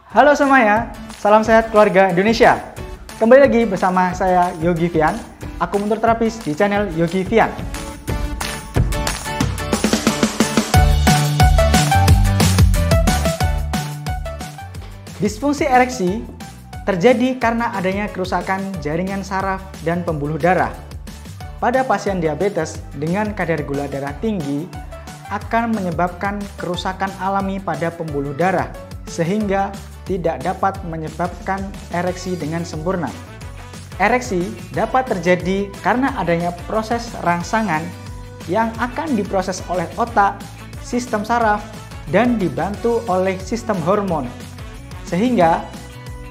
Halo semuanya, salam sehat keluarga Indonesia. Kembali lagi bersama saya Yogi Vian, akupuntur terapis di channel Yogi Vian. Disfungsi ereksi terjadi karena adanya kerusakan jaringan saraf dan pembuluh darah. Pada pasien diabetes dengan kadar gula darah tinggi akan menyebabkan kerusakan alami pada pembuluh darah sehingga tidak dapat menyebabkan ereksi dengan sempurna. Ereksi dapat terjadi karena adanya proses rangsangan yang akan diproses oleh otak, sistem saraf, dan dibantu oleh sistem hormon. Sehingga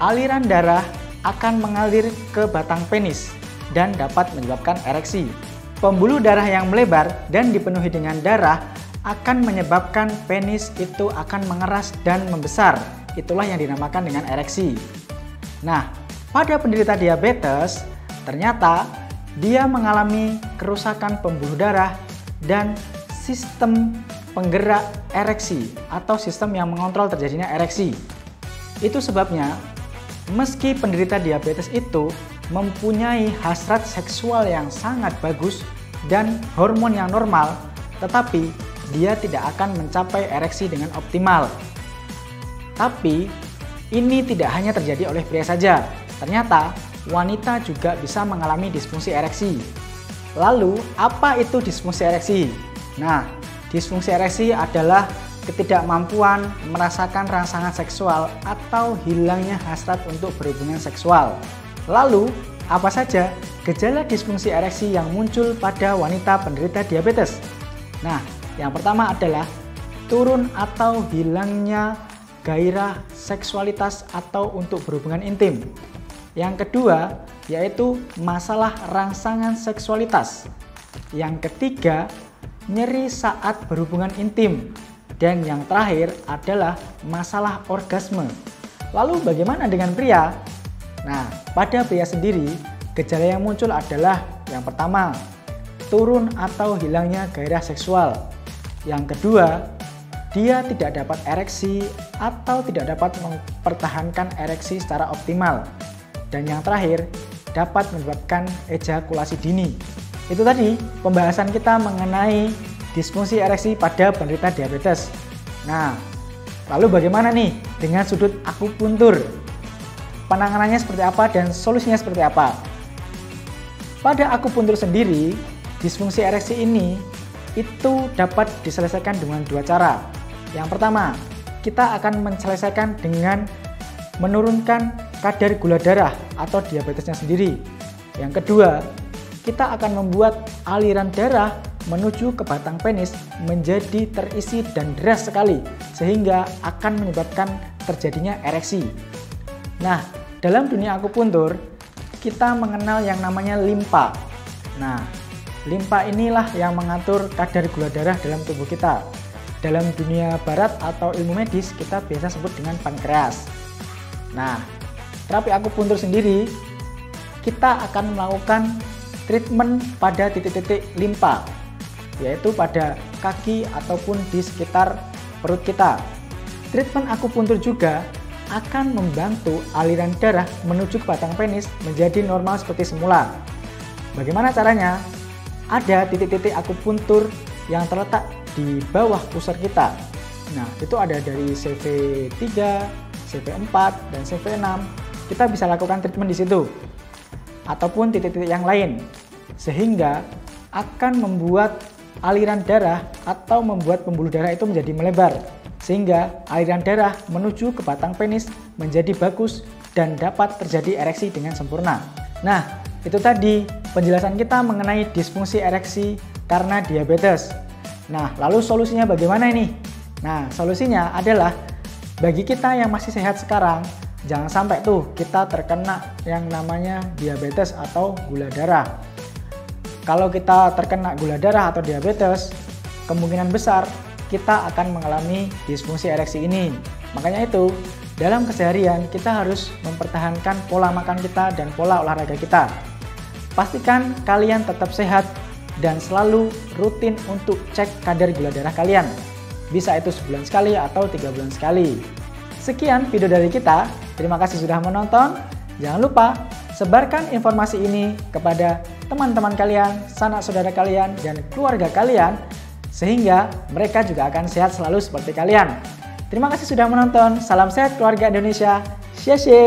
aliran darah akan mengalir ke batang penis dan dapat menyebabkan ereksi. Pembuluh darah yang melebar dan dipenuhi dengan darah akan menyebabkan penis itu akan mengeras dan membesar. Itulah yang dinamakan dengan ereksi. Nah, pada penderita diabetes, ternyata dia mengalami kerusakan pembuluh darah dan sistem penggerak ereksi atau sistem yang mengontrol terjadinya ereksi. Itu sebabnya, meski penderita diabetes itu mempunyai hasrat seksual yang sangat bagus dan hormon yang normal, tetapi dia tidak akan mencapai ereksi dengan optimal. Tapi, ini tidak hanya terjadi oleh pria saja. Ternyata, wanita juga bisa mengalami disfungsi ereksi. Lalu, apa itu disfungsi ereksi? Nah, disfungsi ereksi adalah ketidakmampuan merasakan rangsangan seksual atau hilangnya hasrat untuk berhubungan seksual. Lalu, apa saja gejala disfungsi ereksi yang muncul pada wanita penderita diabetes? Nah, yang pertama adalah turun atau hilangnya gairah seksualitas atau untuk berhubungan intim. Yang kedua, yaitu masalah rangsangan seksualitas. Yang ketiga, nyeri saat berhubungan intim. Dan yang terakhir adalah masalah orgasme. Lalu bagaimana dengan pria? Nah, pada pria sendiri, gejala yang muncul adalah yang pertama, turun atau hilangnya gairah seksual. Yang kedua, dia tidak dapat ereksi atau tidak dapat mempertahankan ereksi secara optimal. Dan yang terakhir, dapat menyebabkan ejakulasi dini. Itu tadi pembahasan kita mengenai disfungsi ereksi pada penderita diabetes. Nah, lalu bagaimana nih dengan sudut akupuntur? Penanganannya seperti apa dan solusinya seperti apa? Pada akupuntur sendiri, disfungsi ereksi ini itu dapat diselesaikan dengan dua cara. Yang pertama, kita akan menyelesaikan dengan menurunkan kadar gula darah atau diabetesnya sendiri. Yang kedua, kita akan membuat aliran darah menuju ke batang penis menjadi terisi dan deras sekali sehingga akan menyebabkan terjadinya ereksi. Nah, dalam dunia akupuntur, kita mengenal yang namanya limpa. Nah, limpa inilah yang mengatur kadar gula darah dalam tubuh kita. Dalam dunia barat atau ilmu medis, kita biasa sebut dengan pankreas. Nah, terapi akupuntur sendiri, kita akan melakukan treatment pada titik-titik limpa, yaitu pada kaki ataupun di sekitar perut kita. Treatment akupuntur juga akan membantu aliran darah menuju ke batang penis menjadi normal seperti semula. Bagaimana caranya? Ada titik-titik akupuntur yang terletak di bawah pusar kita. Nah, itu ada dari CV3, CV4, dan CV6. Kita bisa lakukan treatment di situ. Ataupun titik-titik yang lain. Sehingga akan membuat aliran darah atau membuat pembuluh darah itu menjadi melebar. Sehingga aliran darah menuju ke batang penis menjadi bagus dan dapat terjadi ereksi dengan sempurna. Nah, itu tadi penjelasan kita mengenai disfungsi ereksi karena diabetes. Nah, lalu solusinya bagaimana ini? Nah, solusinya adalah bagi kita yang masih sehat sekarang, jangan sampai tuh kita terkena yang namanya diabetes atau gula darah. Kalau kita terkena gula darah atau diabetes, kemungkinan besar kita akan mengalami disfungsi ereksi ini. Makanya itu, dalam keseharian kita harus mempertahankan pola makan kita dan pola olahraga kita. Pastikan kalian tetap sehat dan selalu rutin untuk cek kadar gula darah kalian. Bisa itu sebulan sekali atau 3 bulan sekali. Sekian video dari kita. Terima kasih sudah menonton. Jangan lupa sebarkan informasi ini kepada teman-teman kalian, sanak saudara kalian, dan keluarga kalian, sehingga mereka juga akan sehat selalu seperti kalian. Terima kasih sudah menonton. Salam sehat keluarga Indonesia. Xie xie.